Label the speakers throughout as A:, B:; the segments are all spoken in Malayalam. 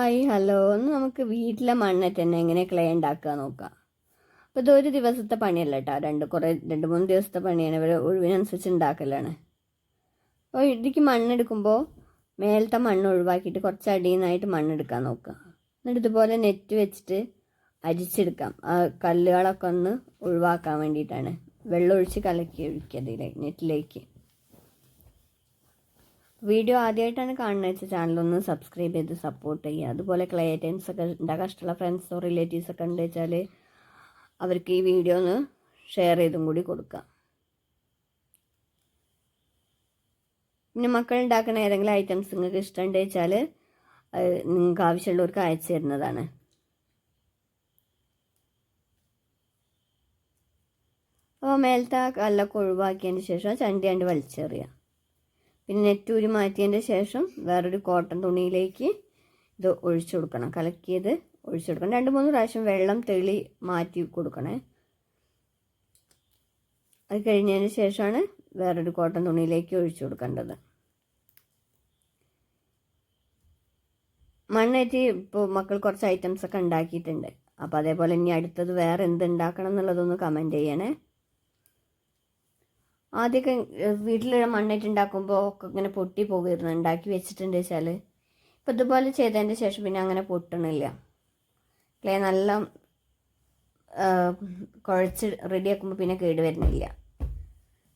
A: ഹായ് ഹലോ ഒന്ന് നമുക്ക് വീട്ടിലെ മണ്ണിട്ട് തന്നെ എങ്ങനെ ക്ലേ ഉണ്ടാക്കുക നോക്കാം. അപ്പോൾ ഇതൊരു ദിവസത്തെ പണിയല്ല കേട്ടോ, രണ്ട് മൂന്ന് ദിവസത്തെ പണിയാണ്. ഇവർ ഒഴിവിനനുസരിച്ച് ഉണ്ടാക്കലാണ്. അപ്പോൾ ഇതിക്ക് മണ്ണെടുക്കുമ്പോൾ മേലത്തെ മണ്ണ് ഒഴിവാക്കിയിട്ട് കുറച്ച് അടിയിൽ നിന്നായിട്ട് മണ്ണെടുക്കാൻ നോക്കുക. എന്നിട്ട് ഇതുപോലെ നെറ്റ് വെച്ചിട്ട് അരിച്ചെടുക്കാം. ആ കല്ലുകളൊക്കെ ഒന്ന് ഒഴിവാക്കാൻ വേണ്ടിയിട്ടാണ്. വെള്ളം ഒഴിച്ച് കലക്കി ഒഴിക്കുക നെറ്റിലേക്ക്. വീഡിയോ ആദ്യമായിട്ടാണ് കാണുന്നത് വെച്ചാൽ ചാനലൊന്ന് സബ്സ്ക്രൈബ് ചെയ്ത് സപ്പോർട്ട് ചെയ്യുക. അതുപോലെ ക്ലേ ഐറ്റംസ് ഒക്കെ ഉണ്ടാക്കാൻ ഇഷ്ടമുള്ള ഫ്രണ്ട്സോ റിലേറ്റീവ്സൊക്കെ ഉണ്ട് വെച്ചാൽ അവർക്ക് ഈ വീഡിയോ ഒന്ന് ഷെയർ ചെയ്തും കൂടി കൊടുക്കാം. പിന്നെ മക്കൾ ഉണ്ടാക്കുന്ന ഏതെങ്കിലും ഐറ്റംസ് നിങ്ങൾക്ക് ഇഷ്ടമുണ്ട് വെച്ചാൽ നിങ്ങൾക്ക് ആവശ്യമുള്ളവർക്ക് അയച്ചു തരുന്നതാണ്. അപ്പോൾ മേലത്തെ കല്ലൊക്കെ ഒഴിവാക്കിയതിന് ശേഷം ചണ്ടി കണ്ട് വലിച്ചെറിയുക. പിന്നെ നെറ്റൂരി മാറ്റിയതിൻ്റെ ശേഷം വേറൊരു കോട്ടൺ തുണിയിലേക്ക് ഇത് ഒഴിച്ചു കൊടുക്കണം. കലക്കിയത് ഒഴിച്ചു കൊടുക്കണം. 2-3 പ്രാവശ്യം വെള്ളം തെളി മാറ്റി കൊടുക്കണേ. അത് കഴിഞ്ഞതിന് ശേഷമാണ് വേറൊരു കോട്ടൺ തുണിയിലേക്ക് ഒഴിച്ചു കൊടുക്കേണ്ടത്. മണ്ണേറ്റി ഇപ്പോൾ മക്കൾ കുറച്ച് ഐറ്റംസൊക്കെ ഉണ്ടാക്കിയിട്ടുണ്ട്. അപ്പോൾ അതേപോലെ ഇനി അടുത്തത് വേറെ എന്തുണ്ടാക്കണം എന്നുള്ളതൊന്ന് കമൻറ്റ് ചെയ്യണേ. ആദ്യമൊക്കെ വീട്ടിലുള്ള മണ്ണായിട്ട് ഉണ്ടാക്കുമ്പോൾ ഒക്കെ ഇങ്ങനെ പൊട്ടി പോകുമായിരുന്നു. ഉണ്ടാക്കി വെച്ചിട്ടുണ്ട് വെച്ചാൽ ഇപ്പോൾ ഇതുപോലെ ചെയ്തതിൻ്റെ ശേഷം പിന്നെ അങ്ങനെ പൊട്ടണില്ല. ക്ലേ നല്ല കുഴച്ച് റെഡിയാക്കുമ്പോൾ പിന്നെ കേട് വരുന്നില്ല.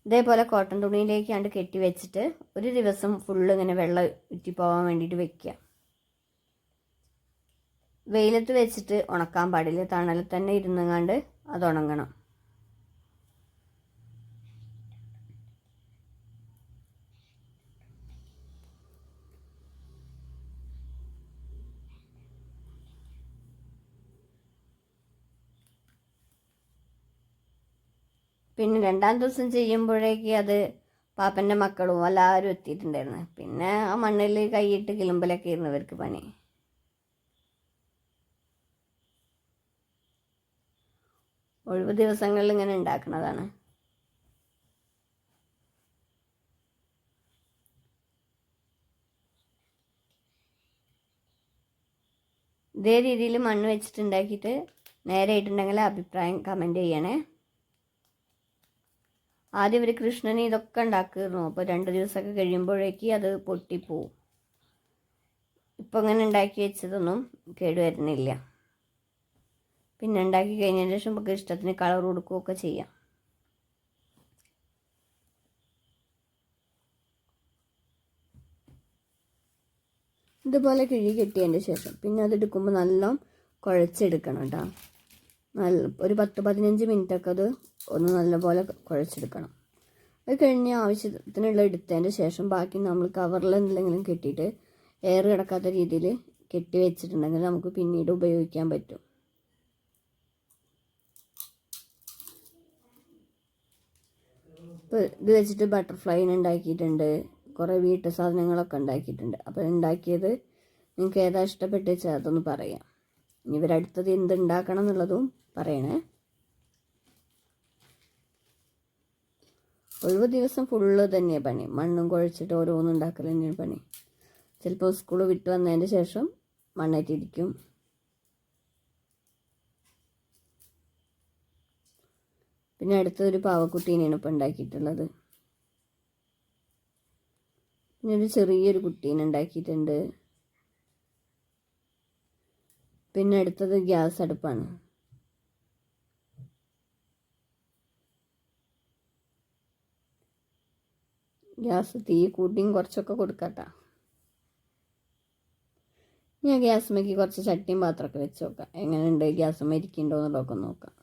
A: ഇതേപോലെ കോട്ടൺ തുണിയിലേക്കാണ്ട് കെട്ടി വെച്ചിട്ട് ഒരു ദിവസം ഫുള്ള് ഇങ്ങനെ വെള്ളം ഉറ്റിപ്പോകാൻ വേണ്ടിയിട്ട് വെക്കുക. വെയിലത്ത് വെച്ചിട്ട് ഉണക്കാൻ പാടില്ല, തണലിൽ തന്നെ ഇരുന്നങ്ങാണ്ട് അത് ഉണങ്ങണം. പിന്നെ 2-ാം ദിവസം ചെയ്യുമ്പോഴേക്ക് അത് പാപ്പൻ്റെ മക്കളും എല്ലാവരും എത്തിയിട്ടുണ്ടായിരുന്നു. പിന്നെ ആ മണ്ണിൽ കൈയിട്ട് കിളുമ്പലൊക്കെ ആയിരുന്നു ഇവർക്ക് പണി. ഒഴിവ് ദിവസങ്ങളിൽ ഇങ്ങനെ ഉണ്ടാക്കുന്നതാണ്. ഇതേ രീതിയിൽ മണ്ണ് വെച്ചിട്ടുണ്ടാക്കിയിട്ട് നേരെ ആയിട്ടുണ്ടെങ്കിൽ അഭിപ്രായം കമൻറ്റ് ചെയ്യണേ. ആദ്യം ഇവർ കൃഷ്ണന് ഇതൊക്കെ ഉണ്ടാക്കിയിരുന്നു. അപ്പോൾ 2 ദിവസമൊക്കെ കഴിയുമ്പോഴേക്ക് അത് പൊട്ടിപ്പോവും. ഇപ്പോൾ ഇങ്ങനെ ഉണ്ടാക്കി വെച്ചതൊന്നും കേടുവരുന്നില്ല. പിന്നെ ഉണ്ടാക്കി കഴിഞ്ഞതിന് ശേഷം നമുക്ക് ഇഷ്ടത്തിന് കളർ കൊടുക്കുകയൊക്കെ ചെയ്യാം. ഇതുപോലെ കിഴി കെട്ടിയതിൻ്റെ ശേഷം പിന്നെ അതെടുക്കുമ്പോൾ നല്ല കുഴച്ചെടുക്കണം കേട്ടോ. ഒരു 10-15 മിനിറ്റൊക്കെ അത് ഒന്ന് നല്ലപോലെ കുഴച്ചെടുക്കണം. അത് കഴിഞ്ഞ് ആവശ്യത്തിനുള്ള എടുത്തതിൻ്റെ ശേഷം ബാക്കി നമ്മൾ കവറിൽ എന്തെങ്കിലും കെട്ടിയിട്ട് എയർ കിടക്കാത്ത രീതിയിൽ കെട്ടി വെച്ചിട്ടുണ്ടെങ്കിൽ നമുക്ക് പിന്നീട് ഉപയോഗിക്കാൻ പറ്റും. ഇപ്പോൾ ഇത് വെച്ചിട്ട് ബട്ടർഫ്ലൈന് ഉണ്ടാക്കിയിട്ടുണ്ട്, കുറേ വീട്ടു സാധനങ്ങളൊക്കെ ഉണ്ടാക്കിയിട്ടുണ്ട്. അപ്പോൾ ഉണ്ടാക്കിയത് നിങ്ങൾക്ക് ഏതാ ഇഷ്ടപ്പെട്ട് വെച്ചാൽ അതൊന്ന് പറയാം. ഇനി ഇവരടുത്തത് എന്തുണ്ടാക്കണം എന്നുള്ളതും പറയണേ. ഒഴിവ് ദിവസം ഫുള്ള് തന്നെയാണ് പണി. മണ്ണും കുഴച്ചിട്ട് ഓരോന്നും ഉണ്ടാക്കൽ തന്നെയാണ് പണി. ചിലപ്പോൾ സ്കൂൾ വിട്ട് വന്നതിൻ്റെ ശേഷം മണ്ണായിട്ടിരിക്കും. പിന്നെ അടുത്തൊരു പാവക്കുട്ടീനെയാണ് ഇപ്പോൾ ഉണ്ടാക്കിയിട്ടുള്ളത്. പിന്നെ ഒരു ചെറിയൊരു കുട്ടീനെ ഉണ്ടാക്കിയിട്ടുണ്ട്. പിന്നെ അടുത്തത് ഗ്യാസ് അടുപ്പാണ്. ഗ്യാസ് തീ കൂട്ടിയും കുറച്ചൊക്കെ കൊടുക്കട്ടോ. ഞാൻ ഗ്യാസുമ്മേക്ക് കുറച്ച് ചട്ടിയും പാത്രമൊക്കെ വെച്ച് നോക്കാം. എങ്ങനെയുണ്ട്, ഗ്യാസുമ്മ ഇരിക്കുന്നുണ്ടോ എന്നുള്ളതൊക്കെ നോക്കാം.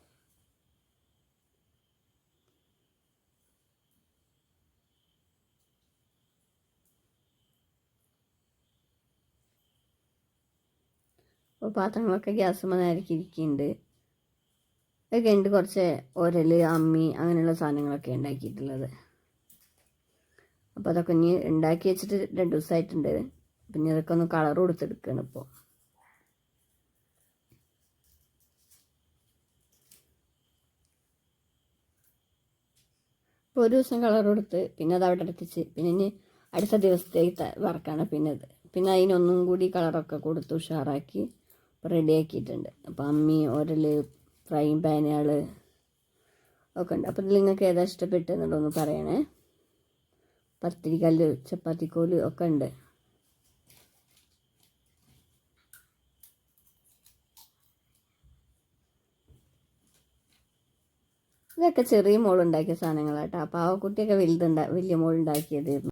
A: അപ്പോൾ പാത്രങ്ങളൊക്കെ ഗ്യാസുമ്മ നേരേക്ക് ഇരിക്കുന്നുണ്ട്. അതൊക്കെ ഉണ്ട്. കുറച്ച് ഉരൽ, അമ്മി അങ്ങനെയുള്ള സാധനങ്ങളൊക്കെ ഉണ്ടാക്കിയിട്ടുള്ളത്. അപ്പോൾ അതൊക്കെ ഇനി ഉണ്ടാക്കി വെച്ചിട്ട് 2 ദിവസമായിട്ടുണ്ട്. പിന്നെ അതൊക്കെ ഒന്ന് കളർ കൊടുത്തെടുക്കുകയാണ് ഇപ്പോൾ. ഒരു ദിവസം കളർ കൊടുത്ത് പിന്നെ അത് അവിടെ എടുത്തിച്ച് പിന്നെ ഇനി അടുത്ത ദിവസത്തേക്ക് വറക്കാണ് പിന്നെ ഇത് പിന്നെ അതിനൊന്നും കൂടി കളറൊക്കെ കൊടുത്ത് ഉഷാറാക്കി റെഡിയാക്കിയിട്ടുണ്ട്. അപ്പോൾ അമ്മി, ഉരൽ, ഫ്രൈങ് പാനുകൾ ഒക്കെ ഉണ്ട്. അപ്പോൾ ഇതിൽ നിങ്ങൾക്ക് ഏതാ ഇഷ്ടപ്പെട്ടെന്നുള്ളതൊന്ന് പറയണേ. പത്തിരിക്കല്ല്, ചപ്പാത്തിക്കോല് ഒക്കെ ഉണ്ട്. ഇതൊക്കെ ചെറിയ മോളുണ്ടാക്കിയ സാധനങ്ങളാട്ടോ. അപ്പോൾ ആ കുട്ടിയൊക്കെ വലിയ മോളുണ്ടാക്കിയതായിരുന്നു.